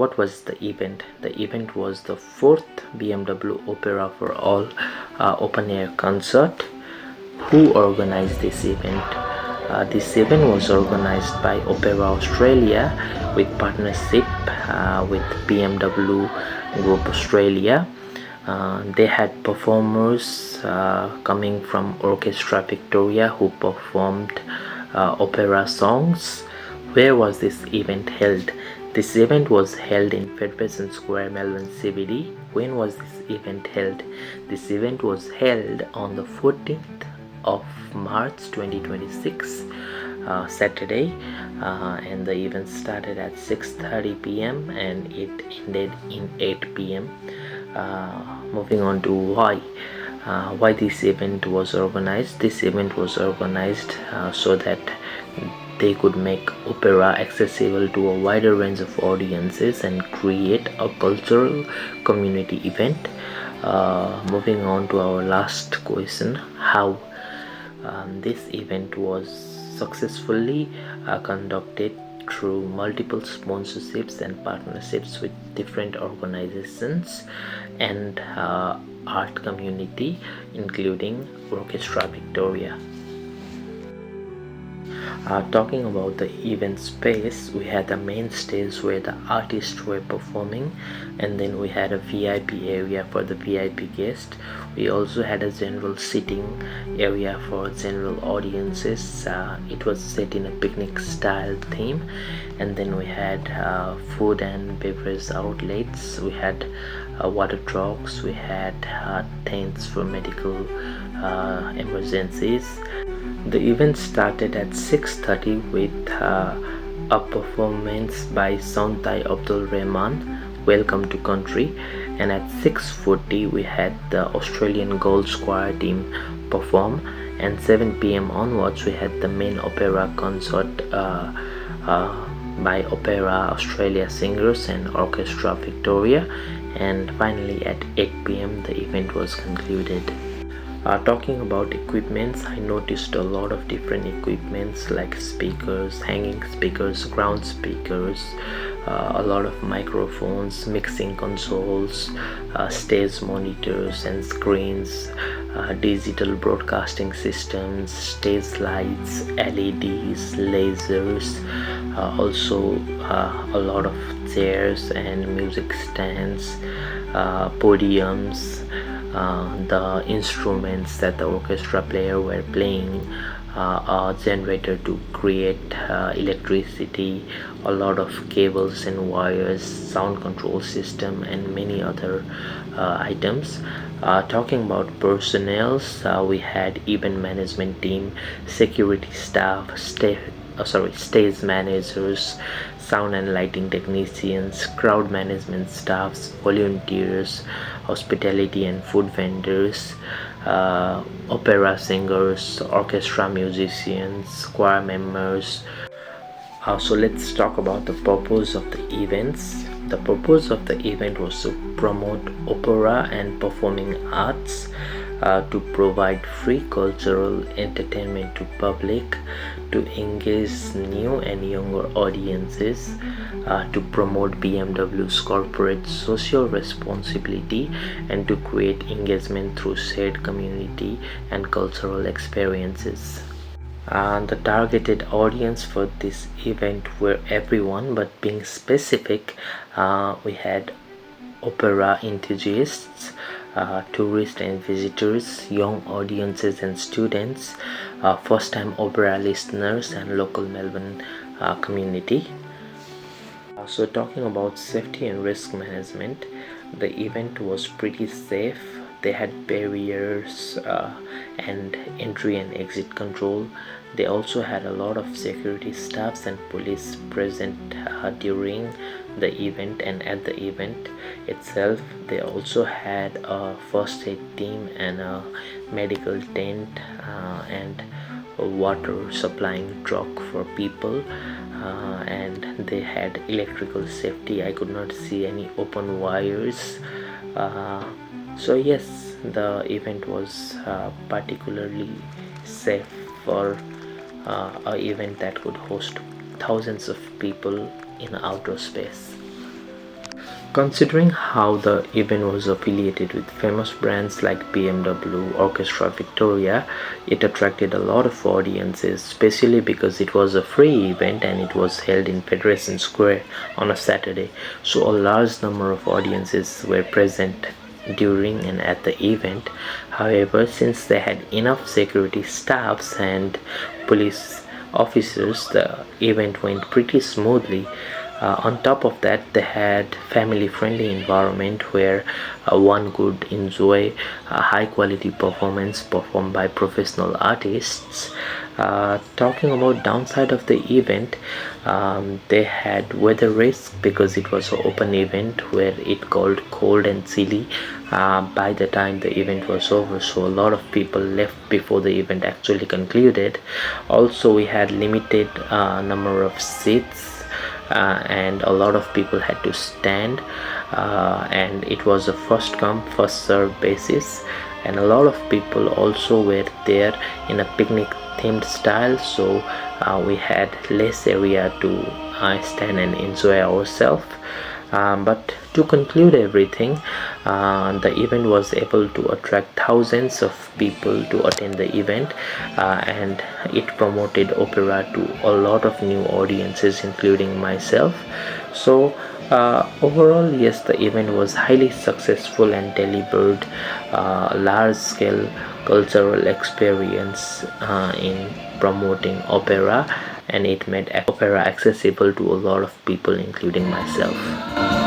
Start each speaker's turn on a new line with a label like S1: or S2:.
S1: What was the event? The event was the fourth BMW Opera for All open air concert. Who organized this event? This event was organized by Opera Australia with partnership with BMW Group Australia. They had performers coming from Orchestra Victoria who performed opera songs. Where was this event held? This event was held in Federation Square, Melbourne CBD. When was this event held? This event was held on the 14th of March 2026, Saturday, and the event started at 6:30 p.m. and it ended in 8 p.m. Moving on to why this event was organized. This event was organized so that they could make opera accessible to a wider range of audiences and create a cultural community event. Moving on to our last question, how this event was successfully conducted through multiple sponsorships and partnerships with different organizations and art community, including Orchestra Victoria. Talking about the event space, we had the main stage where the artists were performing, and then we had a VIP area for the VIP guests. We also had a general sitting area for general audiences. It was set in a picnic style theme, and then we had food and beverage outlets. We had water trucks. We had tents for medical emergencies. The event started at 6:30 with a performance by Soundtai Abdul Rahman, Welcome to Country, and at 6:40 we had the Australian Gold Square team perform, and 7 p.m. onwards we had the main opera concert by Opera Australia singers and Orchestra Victoria, and finally at 8 p.m. the event was concluded. Talking about equipments, I noticed a lot of different equipments like speakers, hanging speakers, ground speakers, a lot of microphones, mixing consoles, stage monitors and screens, digital broadcasting systems, stage lights, LEDs, lasers, also a lot of chairs and music stands, podiums, the instruments that the orchestra player were playing, a generator to create electricity, a lot of cables and wires, sound control system, and many other items. Talking about personnel, we had event management team, security staff, stage managers, sound and lighting technicians, crowd management staffs, volunteers, hospitality and food vendors, opera singers, orchestra musicians, choir members. So let's talk about the purpose of the events. The purpose of the event was to promote opera and performing arts, to provide free cultural entertainment to public, to engage new and younger audiences, to promote BMW's corporate social responsibility, and to create engagement through shared community and cultural experiences. The targeted audience for this event were everyone, but being specific, we had opera enthusiasts, tourists and visitors, young audiences and students, first-time opera listeners, and local Melbourne community. So talking about safety and risk management, the event was pretty safe. They had barriers and entry and exit control. They also had a lot of security staffs and police present during the event and at the event itself. They also had a first aid team and a medical tent and a water supplying truck for people, and they had electrical safety. I could not see any open wires. So yes, the event was particularly safe for an event that could host thousands of people in outer space. Considering how the event was affiliated with famous brands like BMW, Orchestra Victoria, it attracted a lot of audiences, especially because it was a free event and it was held in Federation Square on a Saturday. So a large number of audiences were present during and at the event. However, since they had enough security staffs and police officers, the event went pretty smoothly. On top of that, they had family friendly environment where one could enjoy a high quality performance performed by professional artists. Talking about downside of the event, they had weather risk because it was an open event where it got cold and chilly by the time the event was over, so a lot of people left before the event actually concluded. Also, we had limited number of seats, and a lot of people had to stand, and it was a first come first serve basis, and a lot of people also were there in a picnic themed style, so we had less area to stand and enjoy ourselves. But to conclude everything, the event was able to attract thousands of people to attend the event, and it promoted opera to a lot of new audiences, including myself. So, overall, yes, the event was highly successful and delivered large scale cultural experience in promoting opera, and it made opera accessible to a lot of people, including myself.